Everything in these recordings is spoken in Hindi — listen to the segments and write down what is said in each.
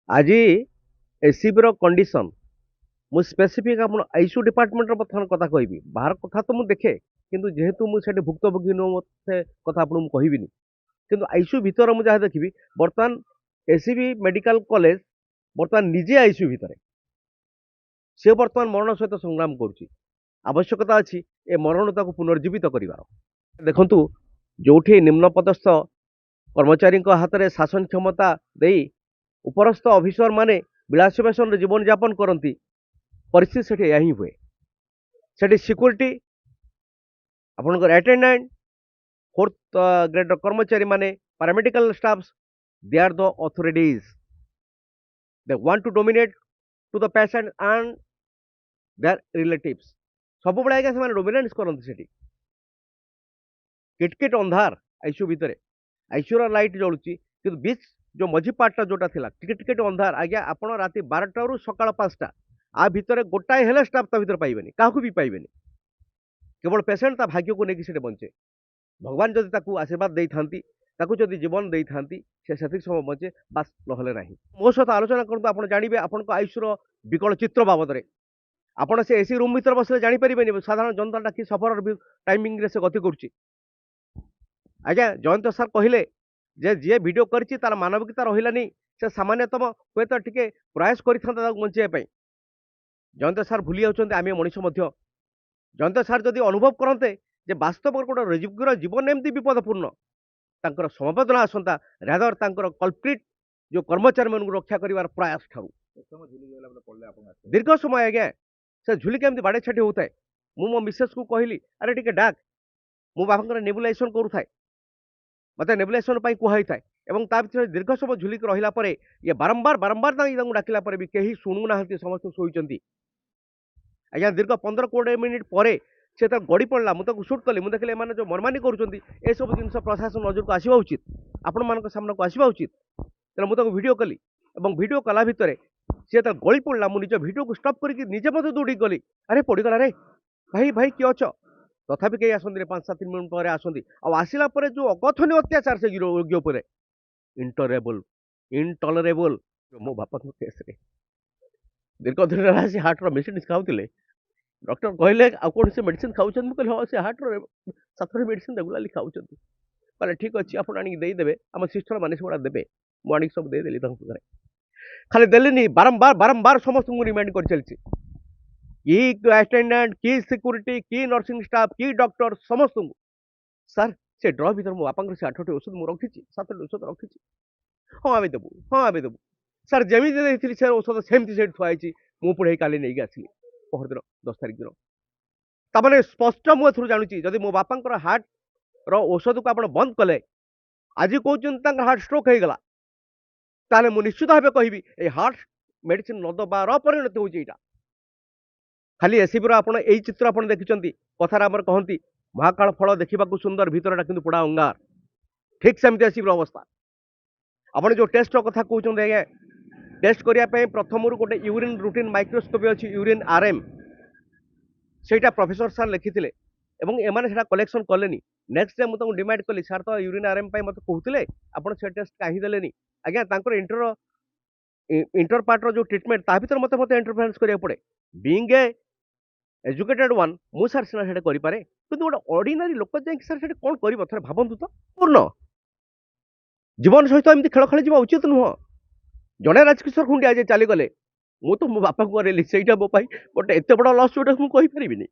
आज एसीबी कंडीशन मु स्पेसिफिक आप आईसीयू डिपार्टमेंट बर्तमान कथा कहबी बाहर कथा तो मुझे देखे किंतु जेहेतु मुझे भुक्तभोगी नुह मत कथा आपको कहबी किंतु आईसीयू भितर मुझे जहाँ देखी बर्तमान एसीबी मेडिकल कॉलेज बर्तमान निजे आईसीयू भितर से बर्तमान मरण सहित संग्राम करुच्ची आवश्यकता अच्छी ए मरणता को पुनर्जीवित करार देखु जो निम्न पदस्थ कर्मचारी हाथ में शासन क्षमता दे उपरस्थ अफिसर माने विलास फैशन जीवन यापन करती परिस्थिति से ही हुए से सिक्यूरीटी आपंकर अटेंडेंट फोर्थ ग्रेड कर्मचारी माने paramedical staffs they are the authorities they want to dominate to the patient and their relatives सब बड़े आज्ञा से डोमिनेंस करती से किटकिट अंधार आईसीयू भितर आईसीयू लाइट जलुची कि बीच जो मझी पार्टा जोटा थिला टिकेट अंधार आज्ञा आपण राति 12टा रु सकाळ 5टा आ भितर गोटाए हेले स्टाफ ता भितर पाइबेनी काहू भी पाइबेनी केवल पेशेंट ता भाग्य को लेकिन से बंचे भगवान जदि ताकू आशीर्वाद दे थांती ताकू जदि जीवन दे थांती से सेतिक समय बंचे बास नहले नाही मो सहित आलोचना करतु आपण जानिबे आपण को आयुष्यर विकल चित्र बाबद रे आपण से एसी रूम भीतर बसले जानि परिबेनी साधारण जनता कि सफर टाइमिंग रे से गति करछि आज्ञा जयंत सर कहले जे जी वीडियो करछि तार मानविकता रहिलानी से सामान्यतम हुए तो टिके प्रयास करता बचाई जयंत सार भूली जाऊँ आम मनीष जयंत सार जदि अनुभव करते जे वास्तव गोटे रोजगार जीवन एमती विपदपूर्ण तांकर समवेदना आसंता रादर तांकर कल्प्रिट जो कर्मचारी मान रक्षा कर प्रयास ठारू दीर्घ समय आज्ञा से झुलिक एमती बाड़े छाटी होता है मु मो मिसेस को कहली अरे टिके डाक मो बापा नेबुलाइजेशन करूए मत नेबुलाइजेशन कहुई था दीर्घ समय झुलिक रहा ये बारंबार बारंबार डाकिला भी कहीं शुणुना समस्त शोचती आज्ञा दीर्घ 15-20 मिनिट पर से तो गड़ी पड़ा मुझे सुट कली मुझे देखिए मैंने जो मनमानी कर सब जिन प्रशासन नजर को आसवा उचित आपण मान सामना को आसवा उचित तेना मुझे वीडियो कली और वीडियो कला भितर सी तो गली पड़ा मुझे निज वीडियो को स्टॉप करके निजे मत दौड़ी गली अरे पड़गला रे भाई भाई किए अच तथापि कहीं आसती 5-7 मिनट पर आसती आसला जो अकथनीय अत्याचार से रोगी उपर इंटॉलरेबल मो बापा केस दीर्घ दिन आसी हार्टर मेडिसिन खाऊले डॉक्टर कहले कौन से मेडिसिन खाऊँ कहले हाँ से हार्टर साथर मेडिसिन रेगुलाली खाऊँ कहले ठीक अच्छे आप देदेवे आम सिस्टर मैंने से देवे मुझे सब देदेली घरे खाली देली बारंबार बारंबार समस्त रिमाइंड कर चलती कि अटेंडेंट कि सिक्यूरीटी कि नर्सिंग स्टाफ कि डॉक्टर समस्त सर से ड्र भर मो बापा से 8टी औषध मुझे रखी 7टी औषध रखी हाँ आम देवु हाँ आम देवु सर जमी देती से औषध सेमती से थुआई मु पुणे काली नहीं आसली पहर दिन 10 तारिख दिन तमें स्पष्ट मुझे जानूँ जदि मो बापा हार्ट औषध को आप बंद कले आज कहते हार्ट स्ट्रोक हो गला ताले मु निश्चित भाव कहि ये हार्ट मेडिसिन न दबार परिणत होता खाली एसीबी आप चित्र आप देखिं कथार आम कहती महाकाल फल देखा सुंदर भितरटा कि पोड़ा अंगार ठीक सेमती एसीबी अवस्था आपड़ जो टेस्ट कथा कहते आज्ञा टेस्ट करने प्रथम गोटे यूरिन रूटीन माइक्रोस्कोपी अच्छी यूरिन आरएम से प्रोफेसर सार लिखी एम कलेक्शन कले नेक्स्ट डे मुझे डिमांड कली सार तो यूरिन आरएम मत कहते आप टेस्ट कहीं देले आज्ञा इंटर पार्टर जो ट्रिटमेंट ता भर मत मत इंटरफेरेंस करा पड़े बीइंग ए एजुकेटेड वन मु सार सीना से करें कि गोटे ऑर्डिनरी लोक जाकि सार से कौन कर थे भावतु तो पूर्ण जीवन सहित एमती खेल खेल उचित नुह जड़े राजकिशोर खुंडी आज चलीगले मु तो मो बापा को करेली से मो गोटे एत बड़ लस जोटा मुझे कहीपरि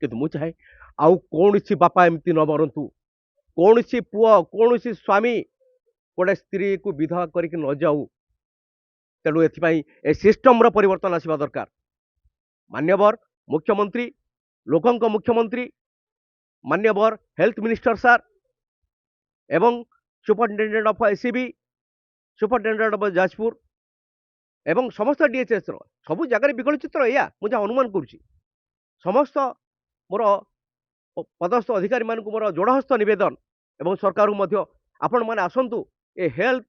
कि मुझे चाहे आउ कौन बापा एमती न मरतु कौन पुओ कौन स्वामी गोटे स्त्री को विधवा करके न जाऊ तेणु ए सिस्टम परिवर्तन आसवा दरकार मान्यवर मुख्यमंत्री लोकंक मुख्यमंत्री मान्यवर हेल्थ मिनिस्टर सार एवं superintendent of ACB superintendent of Jajpur एवं समस्त डीएचएस सबू जगह विकल चित्र या मुझे अनुमान करुच्ची समस्त मोर पदस्थ अधिकारी मानक मोर जोड़हस्त नवेदन एवं सरकार को आपण मैंने आसतु ए हेल्थ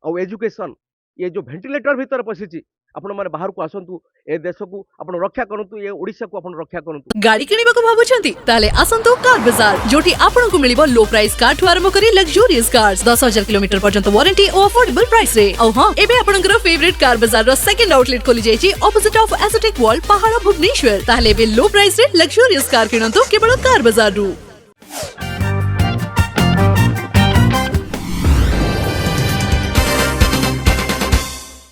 और एजुकेशन ये जो वेंटिलेटर भीतर पशिची आपण माने बाहर को आसंतु ए देश को आपण रक्षा करंतु ए ओडिसा को आपण रक्षा करंतु गाड़ी किनिबाको भाबुछंती ताले आसंतु कार बाजार जोटी आपनको मिलिबो लो प्राइस कार ठु आरंभ करी लग्जरियस कार्स 10,000 किलोमीटर पर्यंत वारंटी और अफोर्डेबल प्राइस रे औ हां एबे आपनकर फेवरेट कार बाजार रो सेकंड आउटलेट खोली जायछि ऑपोजिट ऑफ एसोटेक वॉल पहाड़ भुवनेश्वर ताले बे लो प्राइस रे लग्जरियस कार किनंतु केवल कार बाजार रु।